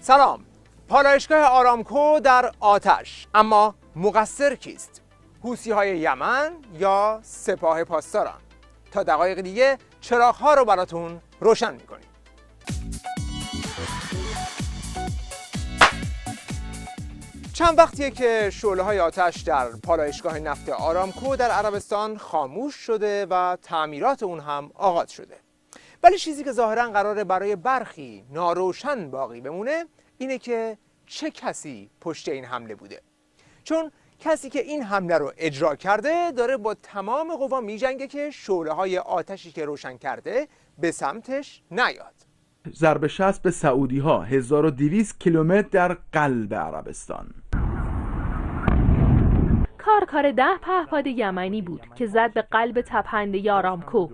سلام. پالایشگاه آرامکو در آتش، اما مقصر کیست؟ حوثی‌های یمن یا سپاه پاسداران؟ تا دقایق دیگه چراغ‌ها رو براتون روشن می‌کنیم. چند وقتیه که شعله‌های آتش در پالایشگاه نفت آرامکو در عربستان خاموش شده و تعمیرات اون هم آغاز شده. ولی چیزی که ظاهراً قراره برای برخی ناروشن باقی بمونه اینه که چه کسی پشت این حمله بوده. چون کسی که این حمله رو اجرا کرده داره با تمام قوا میجنگه که شعله‌های آتشی که روشن کرده به سمتش نیاد. ضرب شست به سعودی ها 1200 کیلومتر در قلب عربستان. کار 10 پهپاد یمنی بود که زد به قلب تپنده آرامکو.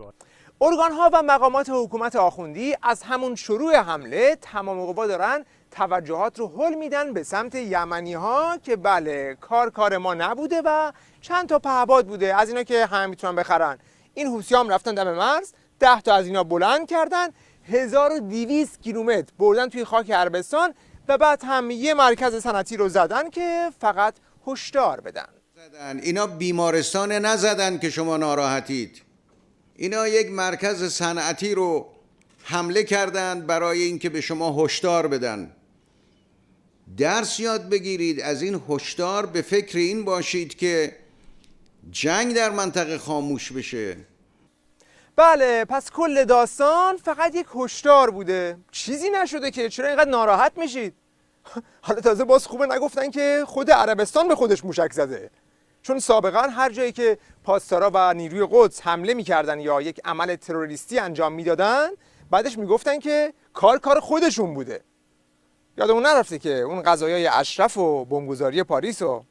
ارگان‌ها و مقامات حکومت آخوندی از همون شروع حمله تمام قوا دارن توجهات رو هل میدن به سمت یمنی‌ها که بله کار ما نبوده و چند تا پهپاد بوده، از اینا که همه میتونن بخرن. این حوثی‌ها هم رفتن دم مرز، 10 تا از اینا بلند کردن، 1200 کیلومتر بردن توی خاک عربستان و بعد هم یه مرکز صنعتی رو زدن که فقط هشدار بدن. اینا بیمارستان نزدن که شما ناراحتید. اینا یک مرکز صنعتی رو حمله کردند برای اینکه به شما هشدار بدن. درس یاد بگیرید از این هشدار، به فکر این باشید که جنگ در منطقه خاموش بشه. بله، پس کل داستان فقط یک هشدار بوده، چیزی نشده که چرا اینقدر ناراحت میشید؟ حالا تازه باز خوبه نگفتن که خود عربستان به خودش موشک زده، چون سابقا هر جایی که پاسدارا و نیروی قدس حمله میکردن یا یک عمل تروریستی انجام میدادن بعدش میگفتن که کار خودشون بوده. یادمون نرفته که اون قضایای اشرف و بمبگذاری پاریس و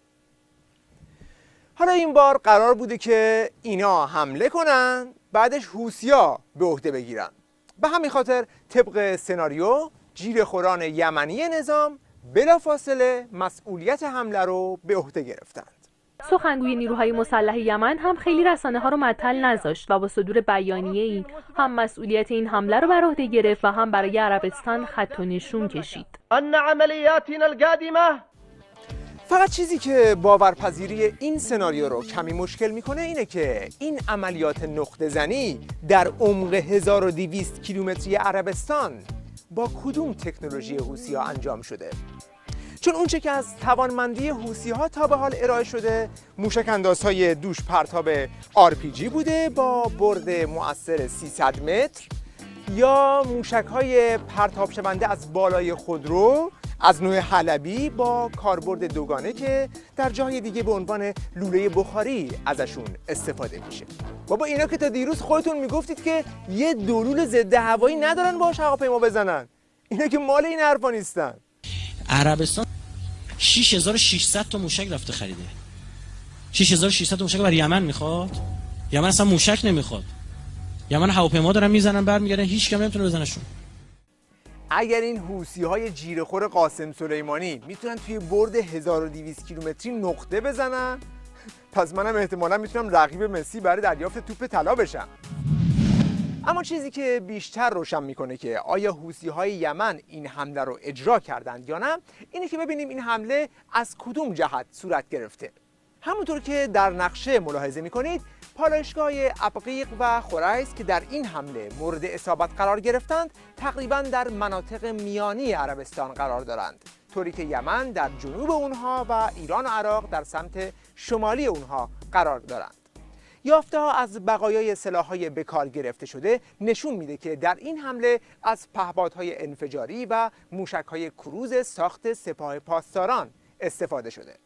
حالا این بار قرار بوده که اینا حمله کنن بعدش حوثی‌ها به عهده بگیرن. به همین خاطر طبق سناریو جیره‌خوران یمنی نظام بلافاصله مسئولیت حمله رو به عهده گرفتند. سخنگوی نیروهای مسلح یمن هم خیلی رسانه‌ها رو معطل نذاشت و با صدور بیانیه‌ای هم مسئولیت این حمله رو بر عهده گرفت و هم برای عربستان خط و نشون کشید. ان عملیاتنا القادمه. فقط چیزی که باورپذیری این سناریو رو کمی مشکل میکنه اینه که این عملیات نقطه زنی در عمق 1200 کیلومتری عربستان با کدوم تکنولوژی حوثی‌ها انجام شده؟ چون اونچه که از توانمندی حوثی‌ها تا به حال ارائه شده موشک اندازهای دوش پرتاب RPG بوده با برد مؤثر 300 متر یا موشک‌های پرتاب شونده از بالای خودرو از نوع حلبی با کاربرد دوگانه که در جای دیگه به عنوان لوله بخاری ازشون استفاده میشه. بابا اینا که تا دیروز خودتون میگفتید که یه دولول ضد هوایی ندارن باهاش هواپیما بزنن، اینا که مال این حرفا نیستن. عربستان 6600 تا موشک رفته خریده. 6600 تا موشک برای یمن میخواد؟ یمن اصلا موشک نمیخواد. یمن هواپیما دارن میزنن برمیگردن، هیچ کم نمیتونه بزنشون. اگر این حوثی‌های جیره‌خور قاسم سلیمانی میتونن توی برد 1200 کیلومتری نقطه بزنن، پس منم احتمالاً میتونم رقیب مسی برای دریافت توپ طلا بشم. اما چیزی که بیشتر روشن میکنه که آیا حوثی‌های یمن این حمله رو اجرا کردند یا نه اینه که ببینیم این حمله از کدوم جهت صورت گرفته. همونطور که در نقشه ملاحظه میکنید پالایشگاه ابقیق و خریس که در این حمله مورد اصابت قرار گرفتند تقریباً در مناطق میانی عربستان قرار دارند، طوری که یمن در جنوب اونها و ایران و عراق در سمت شمالی اونها قرار دارند. یافته‌ها از بقایای سلاح‌های به کار گرفته شده نشون میده که در این حمله از پهپادهای انفجاری و موشک‌های کروز ساخت سپاه پاسداران استفاده شده.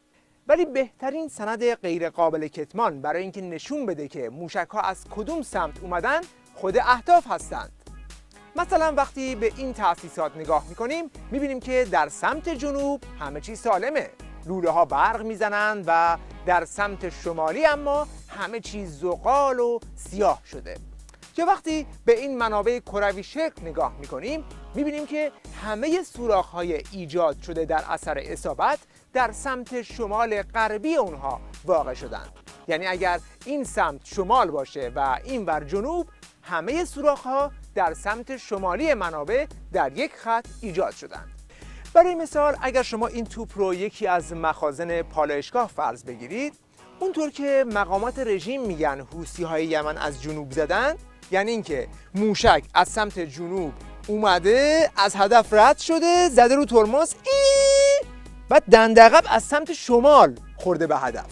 ولی بهترین سند غیر قابل کتمان برای اینکه نشون بده که موشک‌ها از کدوم سمت اومدن خود اهداف هستند. مثلا وقتی به این تأسیسات نگاه می‌کنیم می‌بینیم که در سمت جنوب همه چیز سالمه، لوله‌ها برق میزنند و در سمت شمالی اما همه چیز زغال و سیاه شده. یا وقتی به این منابع کروی شکل نگاه میکنیم میبینیم که همه سوراخ‌های ایجاد شده در اثر اصابت در سمت شمال غربی اونها واقع شدند. یعنی اگر این سمت شمال باشه و این ور جنوب، همه سوراخ‌ها در سمت شمالی منابع در یک خط ایجاد شدند. برای مثال اگر شما این توپ رو یکی از مخازن پالایشگاه فرض بگیرید، اونطور که مقامات رژیم میگن حوثی‌های یمن از جنوب زدن، یعنی اینکه موشک از سمت جنوب اومده، از هدف رد شده، زده رو ترمز، بعد دندقب از سمت شمال خورده به هدف.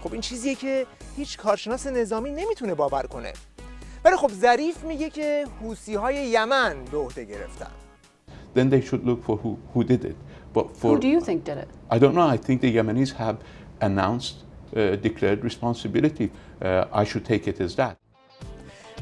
خب این چیزیه که هیچ کارشناس نظامی نمیتونه باور کنه. ولی خب ظریف میگه که حوثی‌های یمن به عهده گرفتن. Then they should look for who did it. But for Who do you think did it? I don't know. I think the Yemenis have announced, declared responsibility. I should take it as that.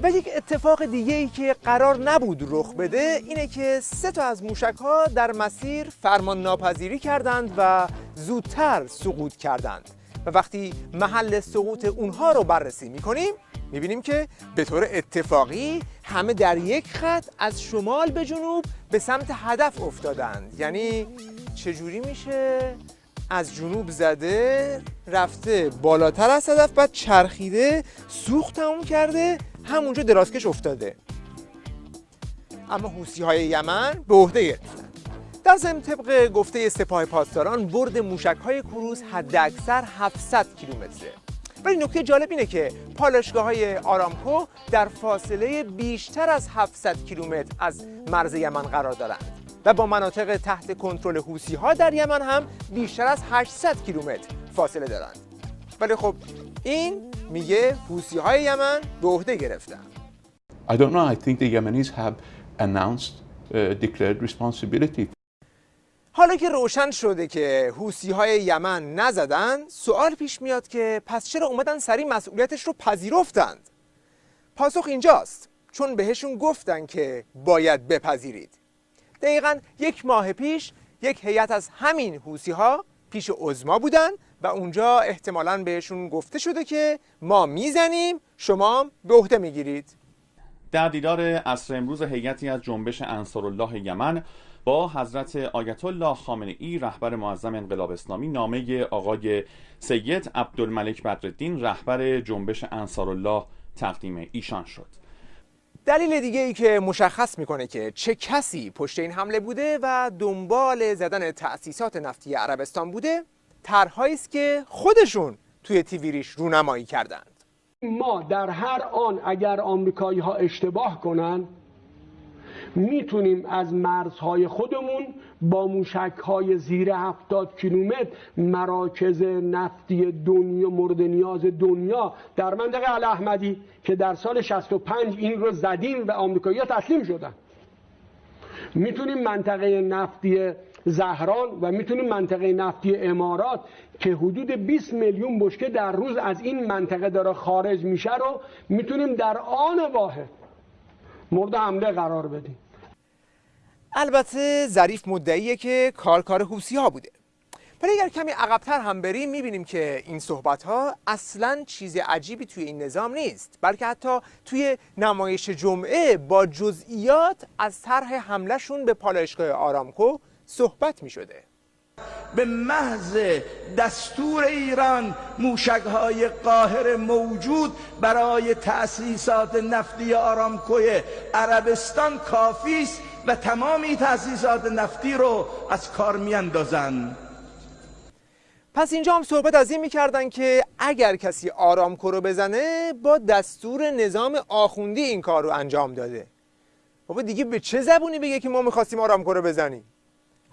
و یک اتفاق دیگه‌ای که قرار نبود رخ بده اینه که 3 تا از موشک‌ها در مسیر فرمان ناپذیری کردند و زودتر سقوط کردند و وقتی محل سقوط اونها رو بررسی می‌کنیم می‌بینیم که به طور اتفاقی همه در یک خط از شمال به جنوب به سمت هدف افتادند. یعنی چجوری میشه از جنوب زده رفته بالاتر از هدف، بعد چرخیده سوخت تموم کرده همونجا درازکش افتاده. اما حوثی‌های یمن به عهده گرفتن. در ضمن طبق گفته سپاه پاسداران برد موشک‌های کروز حداکثر 700 کیلومتره. ولی نکته جالب اینه که پالایشگاه‌های آرامکو در فاصله بیشتر از 700 کیلومتر از مرز یمن قرار دارند و با مناطق تحت کنترل حوثی‌ها در یمن هم بیشتر از 800 کیلومتر فاصله دارند. ولی خب این میگه حوثی‌های یمن به عهده گرفتن. I don't know. I think the Yemenis have announced, declared responsibility. حالا که روشن شده که حوثی‌های یمن نزدن، سوال پیش میاد که پس چرا اومدن سریع مسئولیتش رو پذیرفتند؟ پاسخ اینجاست، چون بهشون گفتن که باید بپذیرید. دقیقاً 1 ماه پیش یک هیئت از همین حوثی‌ها پیش عظما بودن و اونجا احتمالاً بهشون گفته شده که ما میزنیم، شما به عهده میگیرید. در دیدار عصر امروز هیئتی از جنبش انصارالله یمن با حضرت آیت الله خامنه‌ای رهبر معظم انقلاب اسلامی نامه آقای سید عبدالملک بدرالدین رهبر جنبش انصارالله تقدیم ایشان شد. دلیل دیگه ای که مشخص میکنه که چه کسی پشت این حمله بوده و دنبال زدن تأسیسات نفتی عربستان بوده، طرحهایی است که خودشون توی تیویریش رونمایی کردند. ما در هر آن اگر آمریکایی ها اشتباه کنن میتونیم از مرزهای خودمون با موشک‌های زیر 70 کیلومتر مراکز نفتی دنیا مورد نیاز دنیا در منطقه الاحمدی که در سال 65 این رو زدیم و آمریکایی‌ها تسلیم شدن، میتونیم منطقه نفتی زهران و میتونیم منطقه نفتی امارات که حدود 20 میلیون بشکه در روز از این منطقه داره خارج میشه رو میتونیم در آن واحد مورد حمله قرار بدیم. البته ظریف مدعیه که کار حوثی‌ها بوده. ولی اگر کمی عقب‌تر هم بریم می‌بینیم که این صحبت‌ها اصلاً چیز عجیبی توی این نظام نیست، بلکه حتی توی نمایش جمعه با جزئیات از طرح حمله‌شون به پالایشگاه آرامکو صحبت می‌شده. به محض دستور ایران موشک‌های قاهر موجود برای تأسیسات نفتی آرامکوی عربستان کافی است و تمامی تأسیسات نفتی رو از کار میاندازن. پس اینجا هم صحبت از این میکردن که اگر کسی آرامکو رو بزنه با دستور نظام آخوندی این کار رو انجام داده. بابا دیگه به چه زبونی بگه که ما میخواستیم آرامکو رو بزنیم؟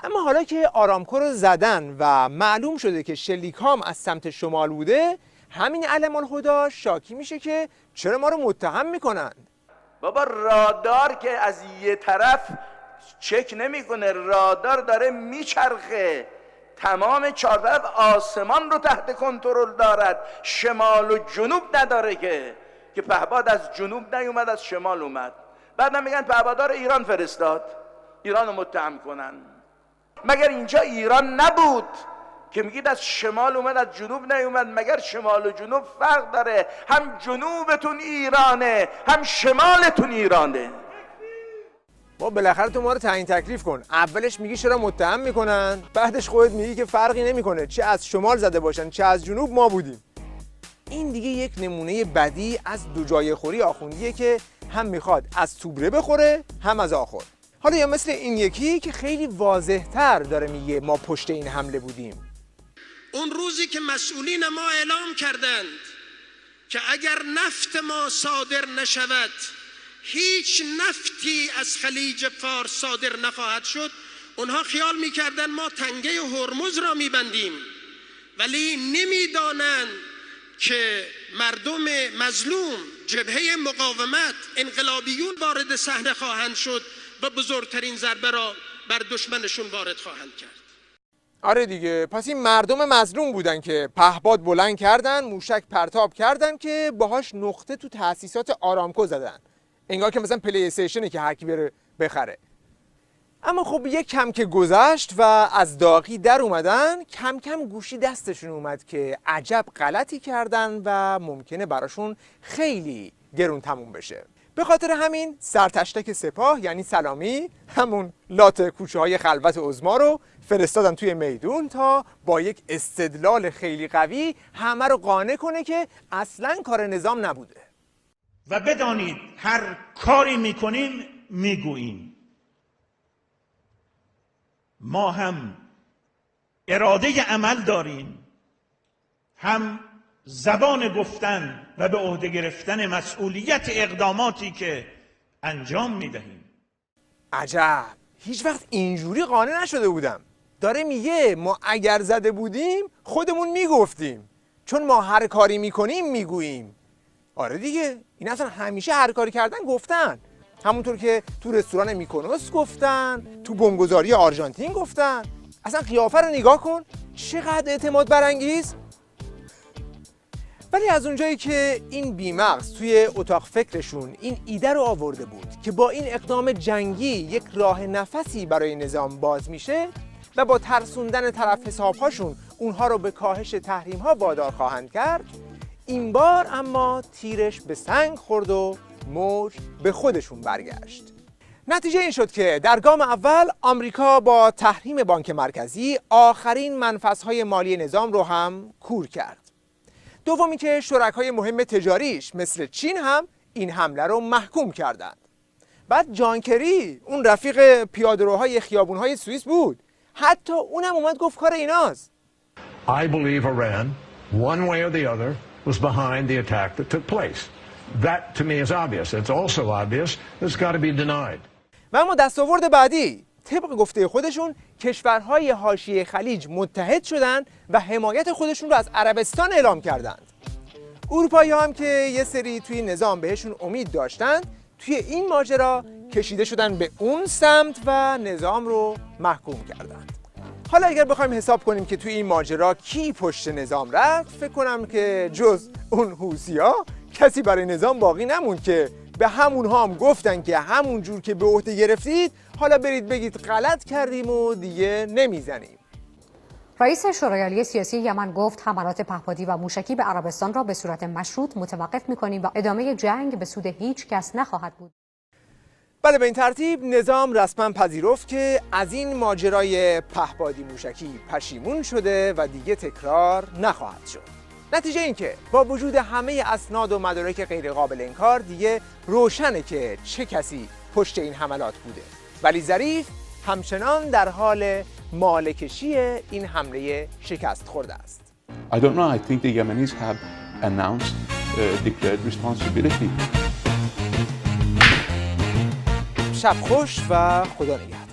اما حالا که آرامکو رو زدن و معلوم شده که شلیکام از سمت شمال بوده، همین علم الهدی شاکی میشه که چرا ما رو متهم میکنن. بابا رادار که از یه طرف چک نمیکنه، رادار داره میچرخه، تمام 4 طرف آسمان رو تحت کنترل دارد، شمال و جنوب نداره که پهباد از جنوب نیومد از شمال اومد. بعدم میگن پهپادار ایران فرستاد، ایران رو متهم کنن. مگر اینجا ایران نبود که میگید از شمال اومد از جنوب نیومد؟ مگر شمال و جنوب فرق داره؟ هم جنوبتون ایرانه هم شمالتون ایرانه. با بالاخره تو ما رو تعیین تکلیف کن. اولش میگی چرا متهم میکنن، بعدش خودت میگی که فرقی نمیکنه چه از شمال زده باشن چه از جنوب، ما بودیم. این دیگه یک نمونه بدی از دو جای خوری آخوندیه که هم میخواد از توبره بخوره هم از آخور. حالا یا مثل این یکی که خیلی واضح‌تر داره میگه ما پشت این حمله بودیم. اون روزی که مسئولین ما اعلام کردند که اگر نفت ما صادر نشود هیچ نفتی از خلیج فارس صادر نخواهد شد، اونها خیال میکردن ما تنگه هرمز را میبندیم، ولی نمیدانند که مردم مظلوم، جبهه مقاومت، انقلابیون وارد صحنه خواهند شد و بزرگترین ضربه را بر دشمنشون وارد خواهند کرد. آره دیگه، پس این مردم مظلوم بودن که پهپاد بلند کردن، موشک پرتاب کردن که باهاش نقطه تو تأسیسات آرامکو زدن. انگار که مثلا پلی استیشنه که هر کی بره بخره. اما خب یک کم که گذشت و از داغی در اومدن، کم کم گوشی دستشون اومد که عجب غلطی کردن و ممکنه براشون خیلی گرون تموم بشه. به خاطر همین سرتشتک سپاه یعنی سلامی، همون لات کوچه های خلوت عظما رو فرستادن توی میدون تا با یک استدلال خیلی قوی همه رو قانع کنه که اصلاً کار نظام نبوده. و بدانید هر کاری میکنیم میگوییم، ما هم اراده عمل داریم، هم زبان گفتن و به عهده گرفتن مسئولیت اقداماتی که انجام میدهیم. عجب، هیچ وقت اینجوری قانع نشده بودم. داره میگه ما اگر زده بودیم خودمون میگفتیم، چون ما هر کاری میکنیم میگوییم. آره دیگه، این اصلا همیشه هر کاری کردن گفتن. همونطور که تو رستوران میکونوس گفتن، تو بمبگذاری آرژانتین گفتن. اصلا قیافه رو نگاه کن، چقدر اعتماد برانگیز. ولی از اونجایی که این بیمغز توی اتاق فکرشون این ایده رو آورده بود که با این اقدام جنگی یک راه نفسی برای نظام باز میشه و با ترسوندن طرف حسابهاشون اونها رو به کاهش تحریم‌ها وادار خواهند کرد، این بار اما تیرش به سنگ خورد و موج به خودشون برگشت. نتیجه این شد که در گام اول آمریکا با تحریم بانک مرکزی آخرین منفذهای مالی نظام رو هم کور کرد. دومی که شرکای مهم تجاریش مثل چین هم این حمله رو محکوم کردند. بعد جان کری، اون رفیق پیاده‌روهای خیابون‌های سوئیس بود، حتی اونم اومد گفت کار ایناست. I believe Iran, one way or the other, was behind the attack that took place. That to me is obvious. It's also obvious it's got to be denied. و اما دستاورد بعدی، طبق گفته خودشون کشورهای حاشیه خلیج متحد شدند و حمایت خودشون رو از عربستان اعلام کردند. اروپایی‌ها هم که یه سری توی نظام بهشون امید داشتند، توی این ماجرا کشیده شدن به اون سمت و نظام رو محکوم کردند. حالا اگر بخوایم حساب کنیم که توی این ماجرا کی پشت نظام رفت، فکر کنم که جز اون حوثی‌ها کسی برای نظام باقی نموند که به همونها هم گفتن که همون جور که به عهده گرفتید حالا برید بگید غلط کردیم و دیگه نمیزنیم. رئیس شورای عالی سیاسی یمن گفت حملات پهپادی و موشکی به عربستان را به صورت مشروط متوقف می‌کنیم و ادامه جنگ به سود هیچ کس نخواهد بود. بله، به این ترتیب نظام رسما پذیرفت که از این ماجرای پهپادی موشکی پشیمون شده و دیگه تکرار نخواهد شد. نتیجه این که با وجود همه اسناد و مدارک غیر قابل انکار دیگه روشنه که چه کسی پشت این حملات بوده، ولی ظریف همچنان در حال مالکشی این حمله شکست خورده است. I don't know. I think the Yemenis have announced declared responsibility. شب خوش و خدا نگهدار.